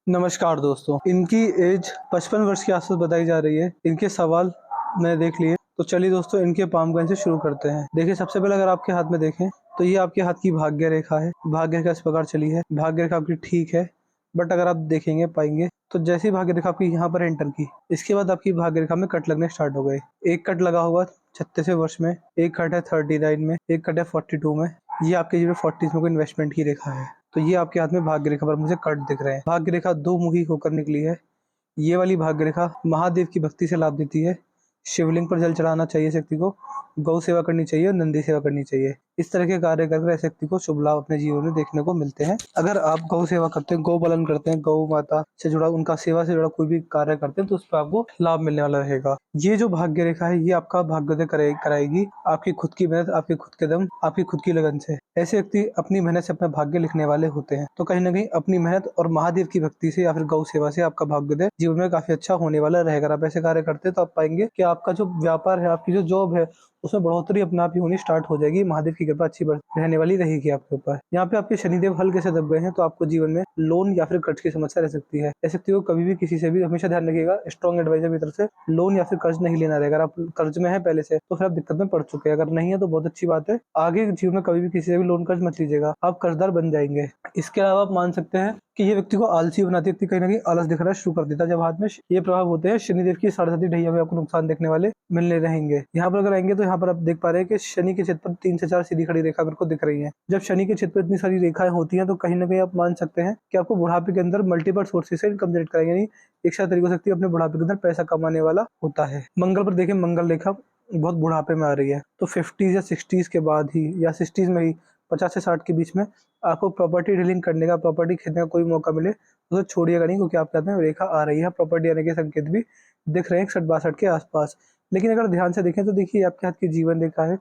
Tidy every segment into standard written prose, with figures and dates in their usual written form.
नमस्कार दोस्तों, इनकी एज 55 वर्ष के आसपास बताई जा रही है। इनके सवाल मैंने देख लिए, तो चलिए दोस्तों इनके पाम से शुरू करते हैं। देखिए, सबसे पहले अगर आपके हाथ में देखें तो ये आपके हाथ की भाग्य रेखा है। भाग्य रेखा इस प्रकार चली है। भाग्य रेखा आपकी ठीक है, बट अगर आप देखेंगे पाएंगे तो जैसी भाग्य रेखा आपकी यहाँ पर एंटर की, इसके बाद आपकी भाग्य रेखा में कट लगने स्टार्ट हो गए। एक कट लगा होगा 36वें वर्ष में, एक कट है 39 में, एक कट है 42 में। ये आपके जीवन में 40 में कोई इन्वेस्टमेंट की रेखा है। तो ये आपके हाथ में भाग्य रेखा पर मुझे कट दिख रहे हैं। भाग्य रेखा दो मुही होकर निकली है। ये वाली भाग्य रेखा महादेव की भक्ति से लाभ देती है। शिवलिंग पर जल चढ़ाना चाहिए इस व्यक्ति को, गौ सेवा करनी चाहिए और नंदी सेवा करनी चाहिए। इस तरह के कार्य कर ऐसे व्यक्ति को शुभ लाभ अपने जीवन में देखने को मिलते हैं। अगर आप गौ सेवा करते हैं, गौ पालन करते हैं, गौ माता से जुड़ा, उनका सेवा से जुड़ा कोई भी कार्य करते हैं, तो उस पर आपको लाभ मिलने वाला रहेगा। ये जो भाग्य रेखा है ये आपका भाग्योदय कराएगी आपकी खुद की मेहनत, आपके खुद के दम, आपकी खुद की लगन से। ऐसे व्यक्ति अपनी मेहनत से अपना भाग्य लिखने वाले होते हैं। तो कहीं ना कहीं अपनी मेहनत और महादेव की भक्ति से या फिर गौ सेवा से आपका भाग्योदय जीवन में काफी अच्छा होने वाला रहेगा। अगर आप ऐसे कार्य करते हैं तो आप पाएंगे कि आपका जो व्यापार है, आपकी जो जॉब है, उसमें बढ़ोतरी अपने आप ही होनी स्टार्ट हो जाएगी। महादेव की कृपा अच्छी रहने वाली रहेगी आपके ऊपर। यहाँ पे आपके शनिदेव हल्के से दब गए हैं, तो आपको जीवन में लोन या फिर कर्ज की समस्या रह सकती है। ऐसे व्यक्ति को कभी भी किसी से भी हमेशा ध्यान रखिएगा, स्ट्रॉन्ग एडवाइजर की तरफ से लोन या फिर कर्ज नहीं लेना रहेगा। अगर आप कर्ज में है पहले से तो फिर आप दिक्कत में पड़ चुके हैं। अगर नहीं है तो बहुत अच्छी बात है। आगे जीवन में कभी भी किसी से भी लोन कर्ज मत लीजिएगा, आप कर्जदार बन जाएंगे। इसके अलावा आप मान सकते हैं कि ये व्यक्ति को आलसी बनाती है। कहीं ना कहीं आलस दिखना शुरू कर देता है जब हाथ में ये प्रभाव होते हैं। शनिदेव की 7.5 ढैया में आपको नुकसान देखने वाले मिलने रहेंगे। यहाँ पर अगर आएंगे तो यहाँ पर आप देख पा रहे हैं कि शनि के क्षेत्र पर 3 से 4 सीधी खड़ी रेखा मेरे को दिख रही है। जब शनि के क्षेत्र पर इतनी सारी रेखाएं होती हैं तो कहीं ना कहीं आप मान सकते हैं कि आपको बुढ़ापे के अंदर मल्टीपल सोर्सेज से इनकम जनरेट करेंगे। यानी एक साथ तरीके से अपने बुढ़ापे के अंदर पैसा कमाने वाला होता है। मंगल पर देखिए, मंगल रेखा बहुत बुढ़ापे में आ रही है, तो 50 या 60 के बाद ही या 60 में ही 50 से 60 के बीच में आपको प्रॉपर्टी डीलिंग करने का, प्रॉपर्टी खरीदने का कोई मौका मिले तो उसे छोड़िएगा नहीं, क्योंकि आपके हाथ में रेखा आ रही है। प्रॉपर्टी आने के संकेत भी दिख रहे हैं 61-62 के आसपास। लेकिन अगर ध्यान से देखें तो देखिए, आपके हाथ की जीवन रेखा है।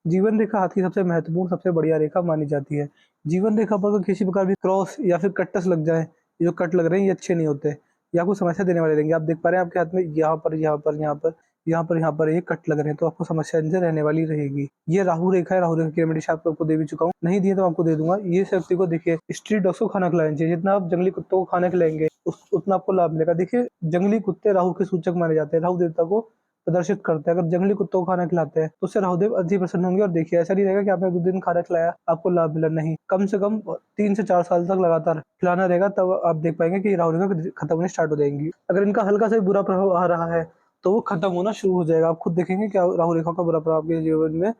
जीवन रेखा हाथ की सबसे महत्वपूर्ण, सबसे बढ़िया रेखा मानी जाती है। जीवन रेखा पर अगर किसी प्रकार भी क्रॉस या फिर कट्टस लग जाए, जो कट लग रहे हैं ये अच्छे नहीं होते, ये आपको समस्या देने वाले रहेंगे। आप देख पा रहे हैं आपके हाथ में यहाँ पर, यहाँ पर, यहाँ पर, यहाँ पर ये कट लग रहे हैं, तो आपको समस्या इनसे रहने वाली रहेगी। ये राहु रेखा है। राहु रेखा की रेमेडी आपको दे भी चुका हूँ, नहीं दिए तो आपको दे दूंगा। ये व्यक्ति को देखिए, स्ट्रीट डॉग्स को खाना खिलाना चाहिए। जितना आप जंगली कुत्तों को खाना खिलाएंगे उतना आपको लाभ मिलेगा। देखिए, जंगली कुत्ते राहु के सूचक माने जाते हैं, राहु देवता को प्रदर्शित करते हैं। अगर जंगली कुत्तों को खाना खिलाते हैं तो उससे राहुदेव अति प्रसन्न होंगे। और देखिए, ऐसा नहीं रहेगा कि आपने 2 दिन खाना खिलाया आपको लाभ मिला, नहीं, कम से कम 3 से 4 साल तक लगातार खिलाना रहेगा, तब आप देख पाएंगे कि राहु रेखा खत्म होने स्टार्ट हो जाएंगी। अगर इनका हल्का सा भी बुरा प्रभाव आ रहा है तो वो खत्म होना शुरू हो जाएगा। आप खुद देखेंगे कि राहु रेखा का बुरा प्रभाव आपके जीवन में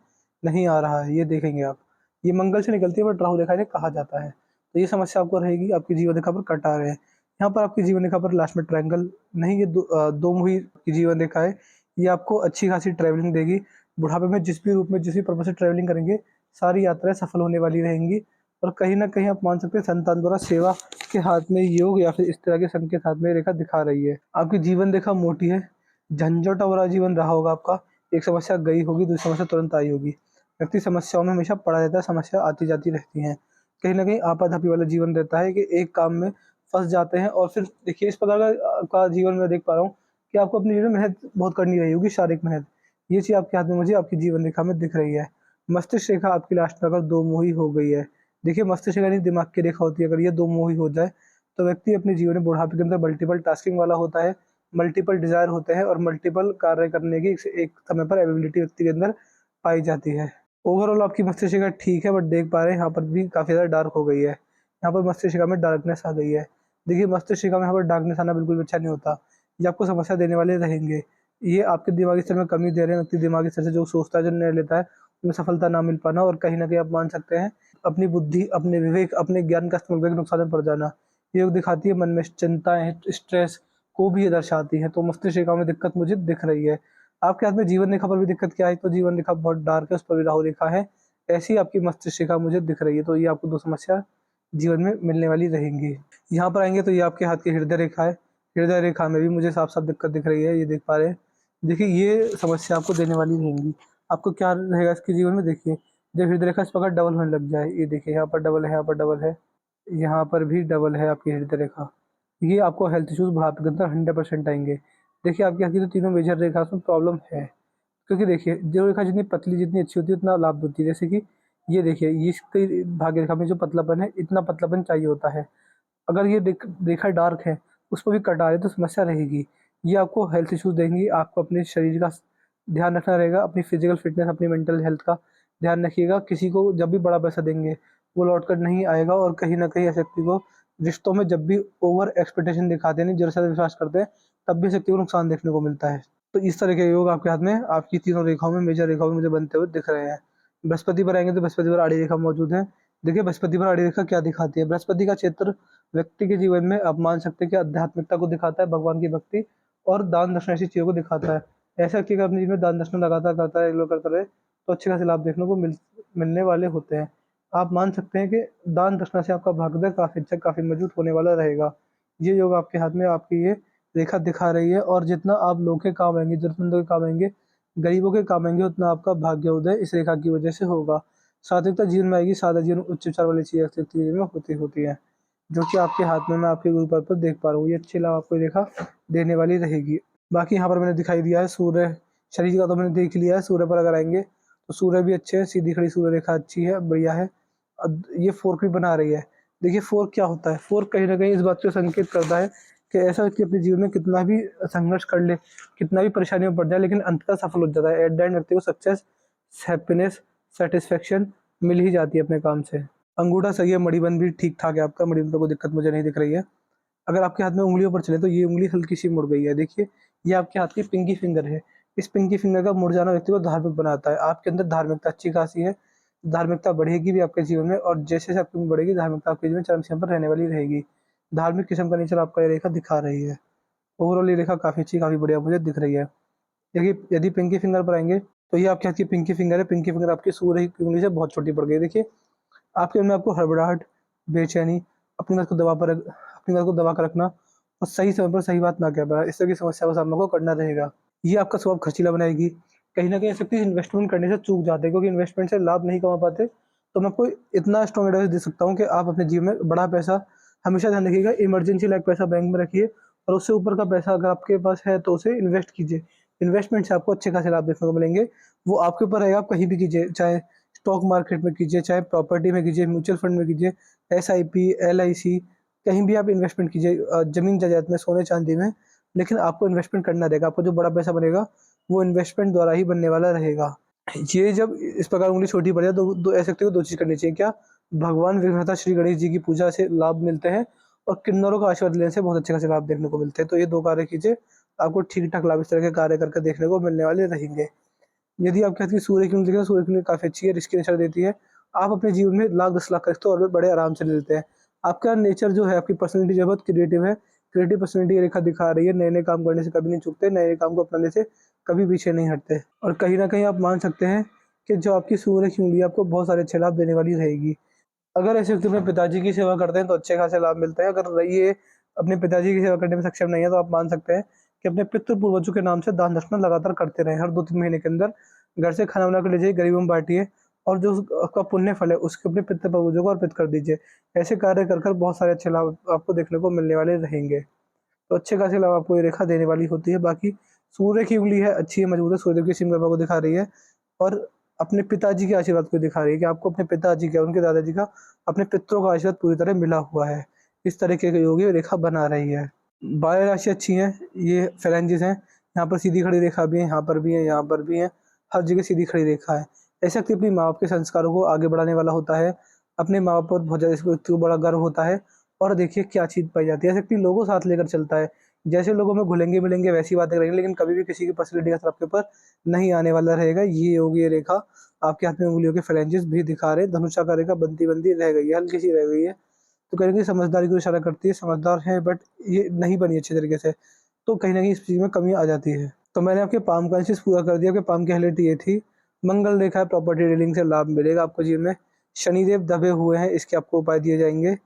नहीं आ रहा है, ये देखेंगे आप। ये मंगल से निकलती है, बट राहु रेखा इन्हें कहा जाता है। तो ये समस्या आपको रहेगी। आपकी जीवन रेखा पर कट आ रहे हैं। यहाँ पर आपकी जीवन रेखा पर लास्ट में ट्रायंगल नहीं, ये दो मुही की जीवन रेखा है। ये आपको अच्छी खासी ट्रैवलिंग देगी। बुढ़ापे में जिस भी रूप में, जिस भी पर्पज से ट्रैवलिंग करेंगे, सारी यात्राएं सफल होने वाली रहेंगी। और कहीं ना कहीं आप मान सकते हैं संतान द्वारा सेवा के हाथ में योग या फिर इस तरह के संकेत हाथ में रेखा दिखा रही है। आपकी जीवन रेखा मोटी है, झंझोटा भरा जीवन रहा होगा आपका। एक समस्या गई होगी, दूसरी समस्या तुरंत आई होगी। व्यक्ति समस्याओं में हमेशा पड़ा रहता है, समस्या आती जाती रहती हैं। कहीं ना कहीं आपाधापी वाला जीवन रहता है कि एक काम में फंस जाते हैं। और फिर देखिए, इस प्रकार का जीवन में देख पा रहा हूँ कि आपको अपनी जीवन में मेहनत बहुत करनी रही होगी, शारीरिक मेहनत। ये चीज़ आपके हाथ में मुझे आपकी जीवन रेखा में दिख रही है। मस्तिष्क रेखा आपकी लास्ट में अगर दो मुही हो गई है, देखिए मस्तिष्क रेखा नहीं, दिमाग की रेखा होती है। अगर ये दो मुही हो जाए तो व्यक्ति अपने जीवन में बुढ़ापे के अंदर मल्टीपल टास्किंग वाला होता है, मल्टीपल डिजायर होते हैं और मल्टीपल कार्य करने की एक समय पर एबिलिटी व्यक्ति के अंदर पाई जाती है। ओवरऑल आपकी मस्तिष्क रेखा ठीक है, बट देख पा रहे हैं यहाँ पर भी काफी ज्यादा डार्क हो गई है। यहाँ पर मस्तिष्क रेखा में डार्कनेस आ गई है। देखिए, मस्तिष्क रेखा में यहाँ पर डार्कनेस आना बिल्कुल अच्छा नहीं होता। ये आपको समस्या देने वाले रहेंगे। ये आपके दिमागी स्तर में कमी दे रहे हैं। व्यक्ति दिमागी स्तर से जो सोचता है, जो निर्णय लेता है, उसमें सफलता ना मिल पाना, और कहीं ना कहीं आप मान सकते हैं अपनी बुद्धि, अपने विवेक, अपने ज्ञान का इस्तेमाल करके नुकसान में पड़ जाना। ये योग दिखाती है मन में चिंताएं, स्ट्रेस को भी ये दर्शाती है। तो मस्तिष्क रेखा में दिक्कत मुझे दिख रही है। आपके हाथ में जीवन रेखा पर भी दिक्कत क्या है, तो जीवन रेखा बहुत डार्क है, उस पर भी राहु रेखा है। ऐसी आपकी मस्तिष्क रेखा मुझे दिख रही है। तो ये आपको दो समस्या जीवन में मिलने वाली रहेंगी। यहाँ पर आएंगे तो ये आपके हाथ की हृदय रेखा है। हृदय रेखा में भी मुझे साफ साफ दिक्कत दिख रही है, ये देख पा रहे हैं। देखिए, ये समस्या आपको देने वाली रहेंगी। आपको क्या रहेगा इसके जीवन में, देखिए, जब हृदय रेखा इस प्रकार डबल होने लग जाए, ये देखिए यहाँ पर डबल है, यहाँ पर डबल है, यहाँ पर भी डबल है आपकी हृदय रेखा, ये आपको हेल्थ इश्यूज बुढ़ापे के अंदर 100% आएंगे। देखिए, आपकी आखिर तो तीनों मेजर रेखा में प्रॉब्लम है। क्योंकि देखिए, जो रेखा जितनी पतली, जितनी अच्छी होती है, उतना लाभ होती है। जैसे कि ये देखिए, ये इसकी भाग्य रेखा में जो पतलापन है, इतना पतलापन चाहिए होता है। अगर ये रेखा डार्क है उस पर भी कट आ रही है तो समस्या रहेगी। ये आपको हेल्थ इश्यूज देंगी। आपको अपने शरीर का ध्यान रखना रहेगा, अपनी फिजिकल फिटनेस, अपनी मेंटल हेल्थ का ध्यान रखिएगा। किसी को जब भी बड़ा पैसा देंगे वो लौट कर नहीं आएगा, और कहीं ना कहीं ऐसे व्यक्ति को रिश्तों में जब भी ओवर एक्सपेक्टेशन दिखाते हैं, जरूर से विश्वास करते हैं, तब भी शक्ति को नुकसान देखने को मिलता है। तो इस तरह के योग आपके हाथ में, आपकी तीनों रेखाओं में, मेजर रेखाओं में मुझे बनते हुए दिख रहे हैं। बृहस्पति पर आएंगे तो बृहस्पति पर आड़ी रेखा मौजूद है। देखिए बृहस्पति पर आड़ी रेखा क्या दिखाती है। बृहस्पति का क्षेत्र व्यक्ति के जीवन में आप मान सकते हैं कि आध्यात्मिकता को दिखाता है, भगवान की भक्ति और दान दक्षिणा ऐसी चीजों को दिखाता है। ऐसा व्यक्ति अपने जीवन में दान दक्षिणा लगातार करता है, रेगुलर करता रहे, तो अच्छे खासे लाभ देखने को मिलने वाले होते हैं। आप मान सकते हैं कि दान दक्षिणा से आपका भाग्य काफी अच्छा, काफी मजबूत होने वाला रहेगा। ये योग आपके हाथ में, आपकी ये रेखा दिखा रही है। और जितना आप लोगों के काम आएंगे, जरूरतमंदों के काम आएंगे, गरीबों के काम आएंगे, उतना आपका भाग्योदय इस रेखा की वजह से होगा। सात्विकता जीवन में आएगी, सादा जीवन उच्च विचार वाली चीजें जीवन में होती है, जो कि आपके हाथ में मैं आपके गुरु पर देख पा रहा हूँ। ये अच्छी लाभ आपको रेखा देने वाली रहेगी। बाकी यहाँ पर मैंने दिखाई दिया है सूर्य, शरीर का तो मैंने देख लिया है। सूर्य पर अगर आएंगे तो सूर्य भी अच्छे है, सीधी खड़ी सूर्य रेखा अच्छी है, बढ़िया है। अब ये फोर्क भी बना रही है। देखिए फोर्क क्या होता है, फोर्क कहीं ना कहीं इस बात को संकेत करता है कि ऐसा व्यक्ति अपने जीवन में कितना भी संघर्ष कर ले, कितना भी परेशानी में पड़ जाए, लेकिन अंततः सफल हो जाता है। एट द एंड व्यक्ति को सक्सेस, हैप्पीनेस, सेटिस्फेक्शन मिल ही जाती है अपने काम से। अंगूठा सही है, मणिबंध भी ठीक ठाक है आपका, मणिबंध पर कोई दिक्कत मुझे नहीं दिख रही है। अगर आपके हाथ में उंगलियों पर चले तो ये उंगली हल्की सी मुड़ गई है। देखिए ये आपके हाथ की पिंकी फिंगर है। इस पिंकी फिंगर का मुड़ जाना व्यक्ति को धार्मिक बनाता है। आपके अंदर धार्मिकता अच्छी खासी है, धार्मिकता बढ़ेगी भी आपके जीवन में, और जैसे जैसे आपकी उम्र बढ़ेगी धार्मिकता आपके जीवन में चरम सीमा पर रहने वाली रहेगी। धार्मिक किस्म का नेचर आपका ये रेखा दिखा रही है। ओवरऑल ये रेखा काफी अच्छी, काफी बढ़िया मुझे दिख रही है। यदि पिंकी फिंगर पर आएंगे तो ये आपके हाथ की पिंकी फिंगर है। पिंकी फिंगर आपकी सूर्य की उंगली से बहुत छोटी पड़ गई। देखिए आपके मन में आपको हड़बड़ाहट, बेचैनी, अपनी बात को दबा कर रखना और सही समय पर सही बात ना कह पाना, इस तरह की समस्या का सामना को करना रहेगा। ये आपका स्वभाव खर्चीला बनाएगी। कहीं ना कहीं ऐसे व्यक्ति इन्वेस्टमेंट करने से चूक जाते हैं, क्योंकि इन्वेस्टमेंट से लाभ नहीं कमा पाते। तो मैं आपको इतना स्ट्रॉन्ग एडवाइस दे सकता हूँ कि आप अपने जीवन में बड़ा पैसा हमेशा ध्यान रखिएगा, इमरजेंसी लायक पैसा बैंक में रखिए, और उससे ऊपर का पैसा अगर आपके पास है तो उसे इन्वेस्ट कीजिए। इन्वेस्टमेंट से आपको अच्छे खासे लाभ देखने को मिलेंगे। वो आपके ऊपर रहेगा, आप कहीं भी कीजिए, चाहे स्टॉक मार्केट में कीजिए, चाहे प्रॉपर्टी में कीजिए, म्यूचुअल फंड में कीजिए, SIP, LIC, कहीं भी आप इन्वेस्टमेंट कीजिए, जमीन जायदाद में, सोने चांदी में, लेकिन आपको इन्वेस्टमेंट करना रहेगा। आपको जो बड़ा पैसा बनेगा वो इन्वेस्टमेंट द्वारा ही बनने वाला रहेगा। ये जब इस प्रकार उंगली छोटी पड़ जाए तो दो ऐसे व्यक्ति को दो चीज करनी चाहिए। क्या? भगवान विघ्नहर्ता श्री गणेश जी की पूजा से लाभ मिलते हैं, और किन्नरों का आशीर्वाद लेने से बहुत अच्छे खासे लाभ देखने को मिलते हैं। तो ये दो कार्य कीजिए, आपको ठीक ठाक लाभ इस तरह के कार्य करके देखने को मिलने वाले रहेंगे। यदि आपके हाथ की सूर्य की उंगली देखें तो सूर्य की उंगली काफी अच्छी है, रिस्की नेचर देती है। आप अपने जीवन में लाख 10 लाख का रिश्ते और भी बड़े आराम से ले लेते हैं। आपका नेचर जो है, आपकी पर्सनैलिटी जो है बहुत क्रिएटिव है। क्रिएटिव पर्सनैलिटी रेखा दिखा रही है। नए नए काम करने से कभी नहीं चूकते, नए नए काम को अपनाने से कभी पीछे नहीं हटते। और कहीं ना कहीं आप मान सकते हैं कि जो आपकी सूर्य की उंगली है आपको बहुत सारे अच्छे लाभ देने वाली रहेगी। अगर ऐसे व्यक्ति अपने पिताजी की सेवा करते हैं तो अच्छे खासे लाभ मिलते हैं। अगर ये अपने पिताजी की सेवा करने में सक्षम नहीं है तो आप मान सकते हैं कि अपने पितृ पूर्वजों के नाम से दान दक्षिणा लगातार करते रहें। हर 2-3 महीने के अंदर घर से खाना बना कर ले जाइए, गरीबों में बांटिए, और जो आपका पुण्य फल है उसके अपने पितृ पूर्वजों को अर्पित कर दीजिए। ऐसे कार्य कर कर बहुत सारे अच्छे लाभ आपको देखने को मिलने वाले रहेंगे। तो अच्छे खासे लाभ आपको ये रेखा देने वाली होती है। बाकी सूर्य की उंगली है, अच्छी है, मजबूत है, सूर्यदेव की सिंह को दिखा रही है, और अपने पिताजी के आशीर्वाद को दिखा रही है कि आपको अपने पिताजी का, उनके दादाजी का, अपने पितरों का आशीर्वाद पूरी तरह मिला हुआ है। इस तरीके की योगी रेखा बना रही है। 12 राशि अच्छी है, ये फेरेंजिस हैं। यहाँ पर सीधी खड़ी रेखा भी है, यहाँ पर भी है, यहाँ पर भी है, हर जगह सीधी खड़ी रेखा है। ऐसा व्यक्ति अपनी माँ बाप के संस्कारों को आगे बढ़ाने वाला होता है। अपने माँ बाप पर बहुत ज़्यादा इस व्यक्ति को बड़ा गर्व होता है। और देखिए क्या चीज़ पाई जाती है, ऐसा व्यक्ति लोगों साथ लेकर चलता है। जैसे लोगों में घुलेंगे मिलेंगे वैसी बातें करेंगे, लेकिन कभी भी किसी की पर्सनैलिटी का असर आपके ऊपर नहीं आने वाला रहेगा। ये योग, ये रेखा आपके हाथ में उंगलियों के फ्लैंजेस भी दिखा रहे हैं। धनुषा रेखा बनती बनती रह गई है, हल्की सी रह गई है। तो कहीं न कहीं समझदारी को इशारा करती है, समझदार है बट ये नहीं बनी अच्छे तरीके से, तो कहीं न कहीं इस चीज़ में कमी आ जाती है। तो मैंने आपके पाम का एनालिसिस पूरा कर दिया। आपके पाम की हाइलाइट ये थी। मंगल रेखा है, प्रॉपर्टी डीलिंग से लाभ मिलेगा आपको जीवन में। शनिदेव दबे हुए हैं, इसके आपको उपाय दिए जाएँगे।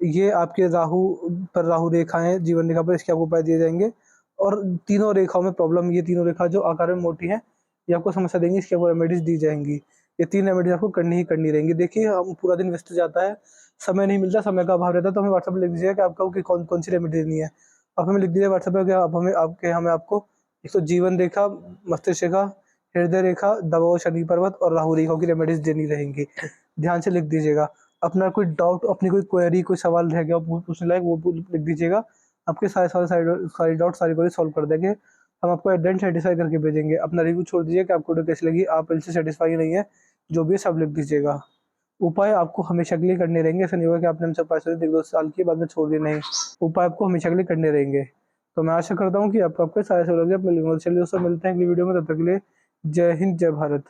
ये आपके राहु पर राहु रेखा है, जीवन रेखा पर, इसके आपको उपाय दिए जाएँगे। और तीनों रेखाओं में प्रॉब्लम, ये तीनों रेखा जो आकार में मोटी हैं, ये आपको समस्या देंगी, इसकी आपको रेमेडीज़ दी जाएँगी। ये 3 रेमेडीज़ आपको करनी ही करनी रहेंगी। देखिए हम पूरा दिन व्यस्त जाता है, समय नहीं मिलता, समय का अभाव रहता है, तो हमें व्हाट्सएप पे लिख दीजिएगा कि आपको कि कौन सी रेमेडी देनी है। आप हमें लिख दीजिए व्हाट्सएप पे कि आप हमें आपको एक तो जीवन रेखा, मस्तिष्क रेखा, हृदय रेखा, दबाव, शनि पर्वत और राहु रेखाओं की रेमेडीज़ देनी रहेंगी। ध्यान से लिख दीजिएगा। अपना कोई डाउट, अपनी कोई क्वेरी, कोई सवाल रह गया पूछने लायक, वो लिख दीजिएगा। आपके सारे डाउट, सारी क्वेरी सॉल्व कर देंगे। हम आपको एट द एंड सेटिस्फाई करके भेजेंगे। अपना रिव्यू छोड़ दीजिए कि आपको वीडियो कैसी लगी, आप इनसे सेटिस्फाई नहीं है, जो भी है सब लिख दीजिएगा। उपाय आपको हमेशा के लिए करने रहेंगे। ऐसा नहीं होगा कि आपने हमसे पैसे 1-2 साल के बाद में छोड़ दिए, नहीं। उपाय आपको हमेशा के लिए करने रहेंगे। तो मैं आशा करता हूँ कि आपको आपके सारे सवाल लगे। चलिए दोस्तों, मिलते हैं अगली वीडियो में, तब तक के लिए जय हिंद, जय भारत।